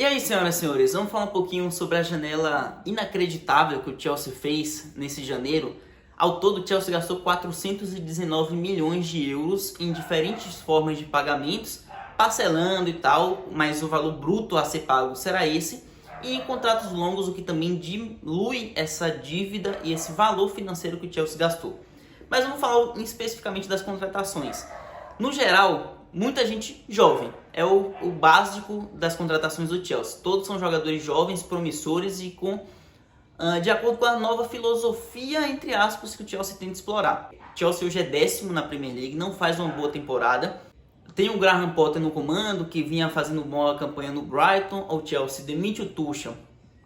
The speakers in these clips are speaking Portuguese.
E aí, senhoras e senhores, vamos falar um pouquinho sobre a janela inacreditável que o Chelsea fez nesse janeiro. Ao todo, o Chelsea gastou 419 milhões de euros em diferentes formas de pagamentos, parcelando e tal, mas o valor bruto a ser pago será esse. E em contratos longos, o que também dilui essa dívida e esse valor financeiro que o Chelsea gastou. Mas vamos falar especificamente das contratações. No geral, muita gente jovem. É o básico das contratações do Chelsea. Todos são jogadores jovens, promissores e de acordo com a nova filosofia, entre aspas, que o Chelsea tenta explorar. O Chelsea hoje é 10º na Premier League, não faz uma boa temporada. Tem o Graham Potter no comando, que vinha fazendo boa campanha no Brighton. O Chelsea demite o Tuchel,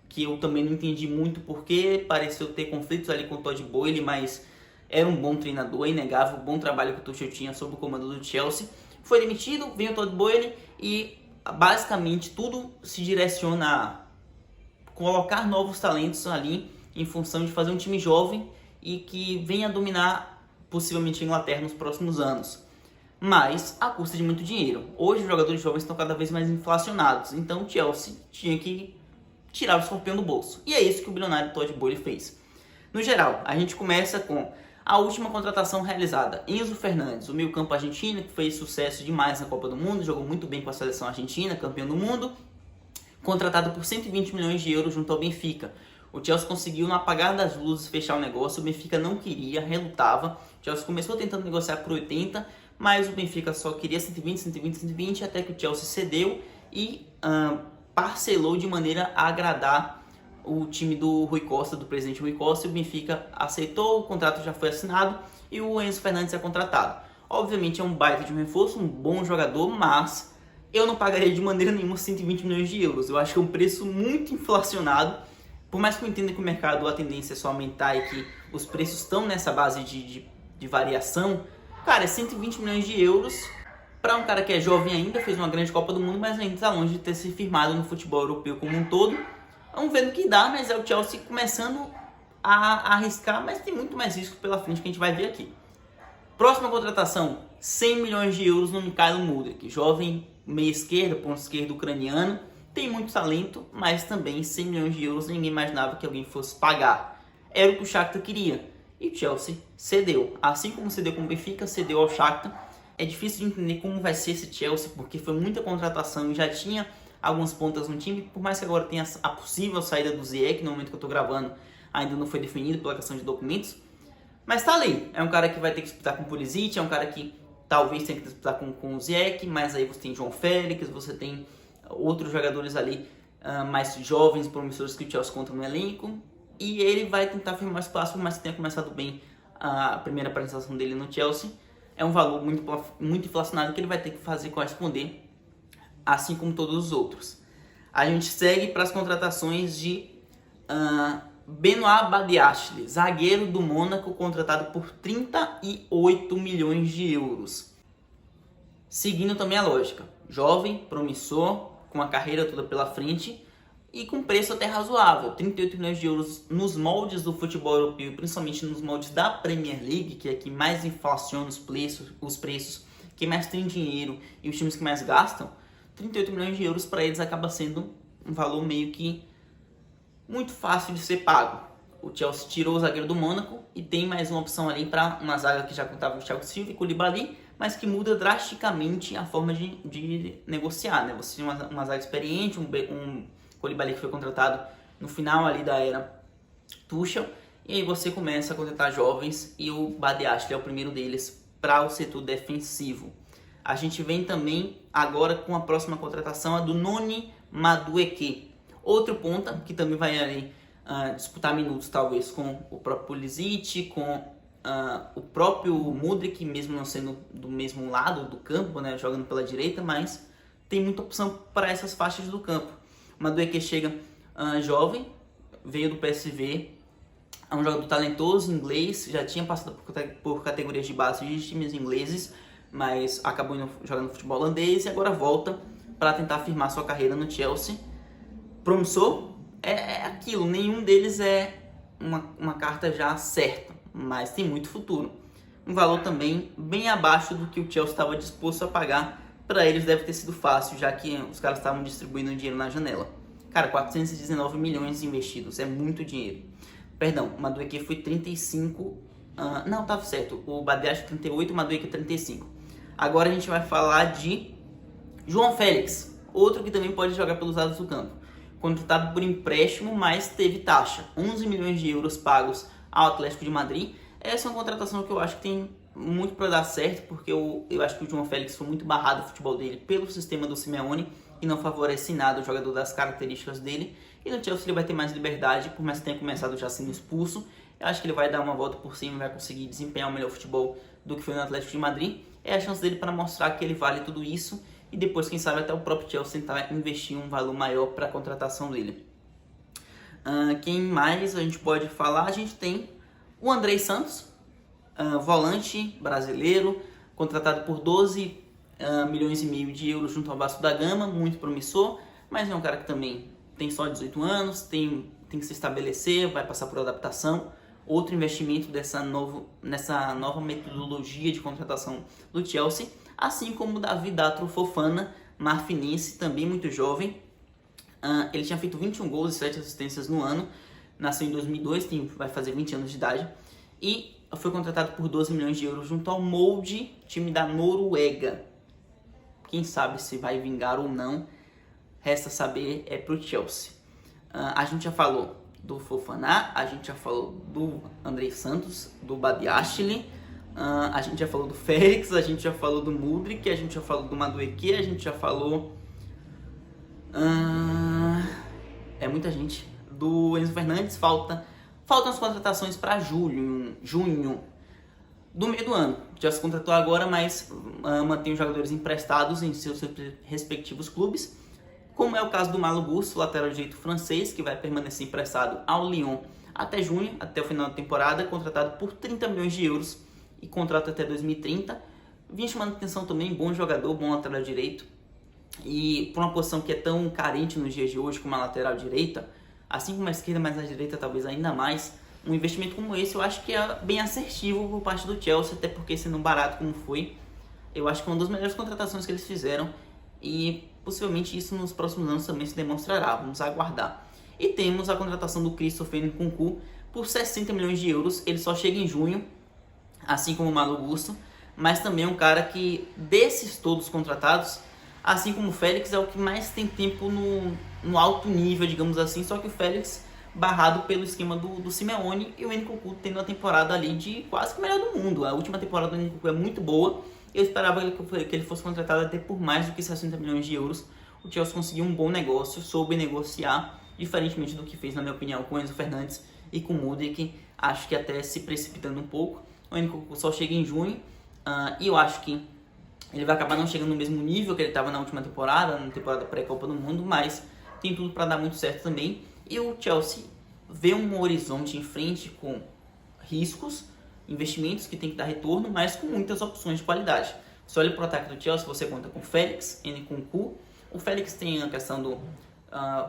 que eu também não entendi muito porque pareceu ter conflitos ali com o Todd Boehly, mas era um bom treinador, é inegável o bom trabalho que o Tuchel tinha sob o comando do Chelsea. Foi demitido, vem o Todd Boehly e basicamente tudo se direciona a colocar novos talentos ali em função de fazer um time jovem e que venha dominar possivelmente a Inglaterra nos próximos anos. Mas a custa de muito dinheiro. Hoje os jogadores jovens estão cada vez mais inflacionados, então o Chelsea tinha que tirar o escorpião do bolso. E é isso que o bilionário Todd Boehly fez. No geral, a gente começa com a última contratação realizada, Enzo Fernandes, o meio-campo argentino, que fez sucesso demais na Copa do Mundo, jogou muito bem com a seleção argentina, campeão do mundo, contratado por 120 milhões de euros junto ao Benfica. O Chelsea conseguiu, no apagar das luzes, fechar o negócio, o Benfica não queria, relutava. O Chelsea começou tentando negociar por 80, mas o Benfica só queria 120, até que o Chelsea cedeu e parcelou de maneira a agradar o time do Rui Costa, do presidente Rui Costa, e o Benfica aceitou, o contrato já foi assinado e o Enzo Fernandes é contratado. Obviamente é um baita de um reforço, um bom jogador, mas eu não pagaria de maneira nenhuma 120 milhões de euros. Eu acho que é um preço muito inflacionado, por mais que eu entenda que o mercado, a tendência é só aumentar e que os preços estão nessa base de variação. Cara, é 120 milhões de euros para um cara que é jovem ainda, fez uma grande Copa do Mundo, mas ainda está longe de ter se firmado no futebol europeu como um todo. Vamos ver no que dá, mas é o Chelsea começando a arriscar, mas tem muito mais risco pela frente que a gente vai ver aqui. Próxima contratação, 100 milhões de euros no Mykhailo Mudryk, jovem meia esquerda, ponto esquerdo ucraniano, tem muito talento, mas também 100 milhões de euros ninguém imaginava que alguém fosse pagar. Era o que o Shakhtar queria e o Chelsea cedeu, assim como cedeu com o Benfica, cedeu ao Shakhtar. É difícil de entender como vai ser esse Chelsea, porque foi muita contratação e já tinha algumas pontas no time, por mais que agora tenha a possível saída do Ziyech, no momento que eu estou gravando ainda não foi definido pela questão de documentos, mas tá ali, é um cara que vai ter que disputar com o Pulisic, é um cara que talvez tenha que disputar com o Ziyech, mas aí você tem João Félix, você tem outros jogadores ali mais jovens, promissores que o Chelsea conta no elenco, e ele vai tentar firmar espaço, por mais que tenha começado bem a primeira apresentação dele no Chelsea. É um valor muito inflacionado que ele vai ter que fazer corresponder, assim como todos os outros. A gente segue para as contratações de Benoit Badiashile, zagueiro do Mônaco, contratado por 38 milhões de euros. Seguindo também a lógica, jovem, promissor, com a carreira toda pela frente e com preço até razoável, 38 milhões de euros nos moldes do futebol europeu, principalmente nos moldes da Premier League, que é que mais inflaciona os preços, que mais tem dinheiro e os times que mais gastam. 38 milhões de euros para eles acaba sendo um valor meio que muito fácil de ser pago. O Chelsea tirou o zagueiro do Mônaco e tem mais uma opção ali para uma zaga que já contava com o Thiago Silva e Koulibaly, mas que muda drasticamente a forma de negociar, né? Você tem uma zaga experiente, um Koulibaly que foi contratado no final ali da era Tuchel, e aí você começa a contratar jovens e o Badiashile é o primeiro deles para o setor defensivo. A gente vem também agora com a próxima contratação, a do Noni Madueke. Outro ponta que também vai ali, disputar minutos talvez com o próprio Pulisic, com o próprio Mudryk, mesmo não sendo do mesmo lado do campo, né, jogando pela direita, mas tem muita opção para essas faixas do campo. O Madueke chega jovem, veio do PSV, é um jogador talentoso, inglês, já tinha passado por categorias de base de times ingleses, mas acabou jogando futebol holandês e agora volta para tentar firmar sua carreira no Chelsea. Promissor é aquilo, nenhum deles é uma carta já certa, mas tem muito futuro. Um valor também bem abaixo do que o Chelsea estava disposto a pagar para eles deve ter sido fácil, já que os caras estavam distribuindo dinheiro na janela. Cara, 419 milhões investidos, é muito dinheiro. Perdão, o Madueke foi 35... não, tava certo. O Badiashile 38, o Madueke 35. Agora a gente vai falar de João Félix, outro que também pode jogar pelos lados do campo. Contratado por empréstimo, mas teve taxa. 11 milhões de euros pagos ao Atlético de Madrid. Essa é uma contratação que eu acho que tem muito para dar certo, porque eu acho que o João Félix foi muito barrado o futebol dele pelo sistema do Simeone e não favorece nada o jogador das características dele. E no Chelsea ele vai ter mais liberdade, por mais que tenha começado já sendo expulso. Eu acho que ele vai dar uma volta por cima e vai conseguir desempenhar o melhor futebol do que foi no Atlético de Madrid. É a chance dele para mostrar que ele vale tudo isso e depois, quem sabe, até o próprio Chelsea tentar investir um valor maior para a contratação dele. Quem mais a gente pode falar? A gente tem o Andrei Santos, volante brasileiro, contratado por 12 milhões e meio de euros junto ao Vasco da Gama, muito promissor, mas é um cara que também tem só 18 anos, tem que se estabelecer, vai passar por adaptação. Outro investimento nessa nova metodologia de contratação do Chelsea, assim como o Davi Datro Fofana, marfinense, também muito jovem. Ele tinha feito 21 gols e 7 assistências no ano, nasceu em 2002, vai fazer 20 anos de idade, e foi contratado por 12 milhões de euros junto ao Molde, time da Noruega. Quem sabe se vai vingar ou não, resta saber, é pro Chelsea. A gente já falou do Fofana, a gente já falou do Andrei Santos, do Badiashile, a gente já falou do Félix, a gente já falou do Mudryk, a gente já falou do Madueke, a gente já falou... é muita gente. Do Enzo Fernandes, faltam as contratações para junho do meio do ano. Já se contratou agora, mas mantém os jogadores emprestados em seus respectivos clubes, como é o caso do Malo Gusto, lateral direito francês, que vai permanecer emprestado ao Lyon até junho, até o final da temporada, contratado por 30 milhões de euros e contrato até 2030. Vinha chamando atenção também, bom jogador, bom lateral direito. E por uma posição que é tão carente nos dias de hoje como a lateral direita, assim como a esquerda, mas a direita talvez ainda mais, um investimento como esse eu acho que é bem assertivo por parte do Chelsea, até porque sendo barato como foi, eu acho que é uma das melhores contratações que eles fizeram e possivelmente isso nos próximos anos também se demonstrará, vamos aguardar. E temos a contratação do Christopher Nkunku por 60 milhões de euros, ele só chega em junho, assim como o Malo Gusto, mas também é um cara que, desses todos contratados, assim como o Félix, é o que mais tem tempo no alto nível, digamos assim, só que o Félix barrado pelo esquema do Simeone e o Nkunku tendo a temporada ali de quase que melhor do mundo. A última temporada do Nkunku é muito boa, eu esperava que ele fosse contratado até por mais do que 60 milhões de euros. O Chelsea conseguiu um bom negócio, soube negociar, diferentemente do que fez, na minha opinião, com o Enzo Fernandes e com o Mudryk, acho que até se precipitando um pouco. O Nkunku só chega em junho e eu acho que ele vai acabar não chegando no mesmo nível que ele estava na última temporada, na temporada pré-Copa do Mundo, mas tem tudo para dar muito certo também. E o Chelsea vê um horizonte em frente com riscos, investimentos que tem que dar retorno, mas com muitas opções de qualidade. Se olha para o ataque do Chelsea, você conta com Félix, Nkunku. O Félix tem a questão do...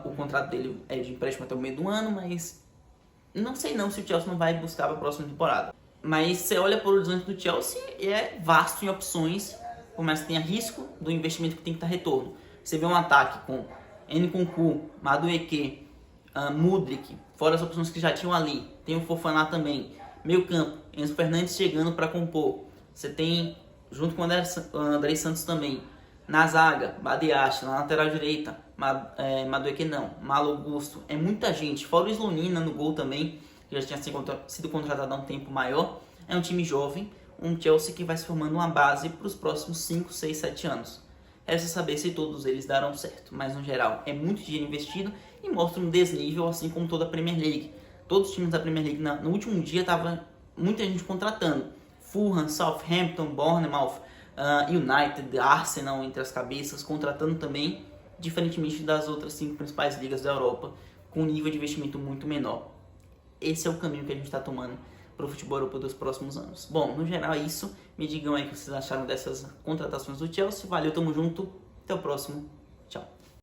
o contrato dele é de empréstimo até o meio do ano, mas não sei se o Chelsea não vai buscar para a próxima temporada. Mas você olha para o horizonte do Chelsea, é vasto em opções, por mais que tenha risco do investimento que tem que dar retorno. Você vê um ataque com Nkunku, Madueke, Mudryk, fora as opções que já tinham ali. Tem o Fofana também. Meio campo, Enzo Fernandes chegando para compor. Você tem, junto com o Andrei Santos também, na zaga, Badiashile, na lateral direita, Madueke não, Malo Gusto. É muita gente, fora o Slonina no gol também, que já tinha sido contratado há um tempo maior. É um time jovem, um Chelsea que vai se formando uma base para os próximos 5, 6, 7 anos. Resta saber se todos eles darão certo, mas no geral é muito dinheiro investido e mostra um desnível, assim como toda a Premier League. Todos os times da Premier League no último dia tava muita gente contratando. Fulham, Southampton, Bournemouth, United, Arsenal entre as cabeças, contratando também, diferentemente das outras 5 principais ligas da Europa, com um nível de investimento muito menor. Esse é o caminho que a gente está tomando para o futebol europeu dos próximos anos. Bom, no geral é isso. Me digam aí o que vocês acharam dessas contratações do Chelsea. Valeu, tamo junto. Até o próximo.